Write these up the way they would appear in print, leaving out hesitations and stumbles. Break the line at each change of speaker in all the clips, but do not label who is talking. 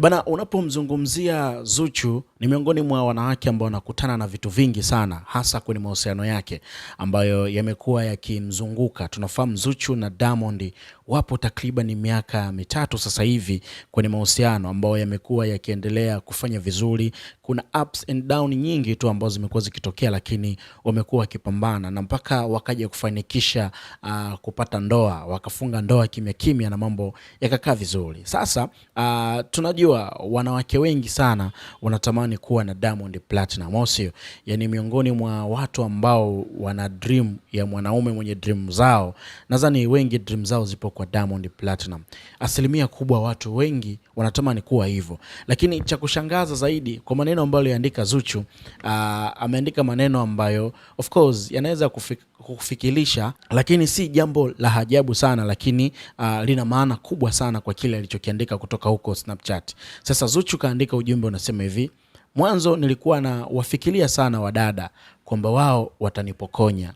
Bana, unapomzungumzia Zuchu ni miongoni mwa wanawake ambao wanakutana na vitu vingi sana, hasa kwenye mahusiano yake ambayo yamekuwa yakimzunguka. Tunafahamu Zuchu na Diamond wapo takriban miaka mitatu sasa hivi kwenye mahusiano ambayo yamekuwa yakiendelea kufanya vizuri. Kuna ups and down nyingi tu ambazo zimekuwa zikitokea, lakini wamekuwa wakipambana na mpaka wakaja kufanikisha kupata ndoa, wakafunga ndoa kimya kimya na mambo yakakaa vizuri. Sasa tunajua wanawake wengi sana wanatamani kuwa na Diamond Platinum, sio? Yani miongoni mwa watu ambao wana dream ya mwanaume mwenye dream zao, nadhani wengi dream zao zipo kwa Diamond Platinum. Asilimia kubwa watu wengi wanatamani kuwa hivyo. Lakini cha kushangaza zaidi kwa maneno ambayo aliandika Zuchu, ameandika maneno ambayo of course yanaweza kufikirisha, lakini si jambo la ajabu sana, lakini lina maana kubwa sana kwa kile alichokiandika kutoka huko Snapchat. Sasa Zuchu kaandika ujumbe unasema hivi: mwanzo nilikuwa na wafikiria sana wadada kwamba wao watanipokonya,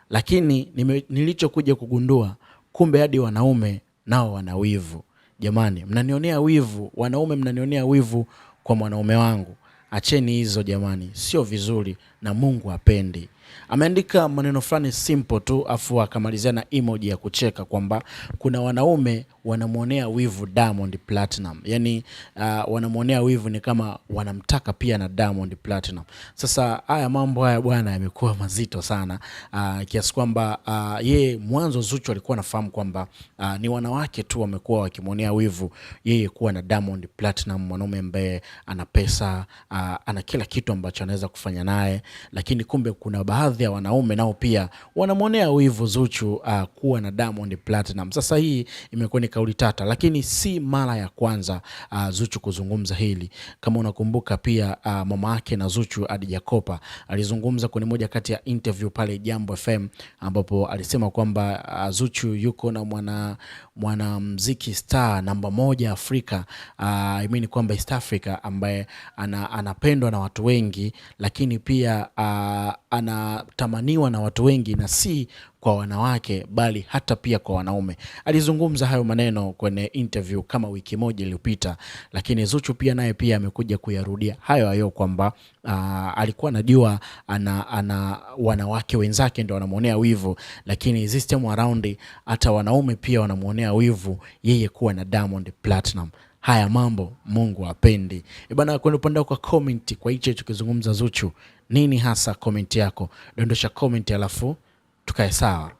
lakini nilichokuja kugundua kumbe hadi wanaume nao wana wivu. Jamani, mnanionea wivu wanaume, mnanionea wivu kwa mwanaume wangu. Acheni hizo jamani, sio vizuri na Mungu hapendi. Ameandika maneno fulani simple tu, afu akamalizia na emoji ya kucheka kwamba kuna wanaume wanamuonea wivu Diamond Platinum. Yani wanamuonea wivu ni kama wanamtaka pia na Diamond Platinum. Sasa haya mambo haya bwana yamekuwa mazito sana, kiasi kwamba yeye mwanzo Zuchu alikuwa anafahamu kwamba ni wanawake tu wamekuwa wakimuonea wivu yeye kuwa na Diamond Platinum, mwanaume ambaye ana pesa, ana kila kitu ambacho anaweza kufanya naye. Lakini kumbe kuna baadhi ya wanaume nao pia wanamuonea wivu Zuchu kuwa na Diamond Platinum. Sasa hii imekuwa ni kauli tata, lakini si mara ya kwanza Zuchu kuzungumza hili. Kama unakumbuka pia mama yake na Zuchu, Khadija Kopa, alizungumza kwenye moja kati ya interview pale Jambo FM, ambapo alisema kwamba Zuchu yuko na mwanamuziki star namba 1 Afrika, I mean kwamba East Africa, ambaye anapendwa na watu wengi, lakini pia anatamaniwa na watu wengi, na si kwa wanawake bali hata pia kwa wanaume. Alizungumza hayo maneno kwenye interview kama wiki moja iliyopita, lakini Zuchu pia naye pia amekuja kuyarudia hayo kwamba alikuwa anajua ana wanawake wenzake ndio wanamuonea wivu, lakini this time around hata wanaume pia wanamuonea wivu yeye kuwa na Diamond Platinum. Haya mambo Mungu hapendi. Bana, kwa upande wako comment kwa hicho tukizungumza Zuchu, nini hasa comment yako? Dondosha comment alafu tukae sawa.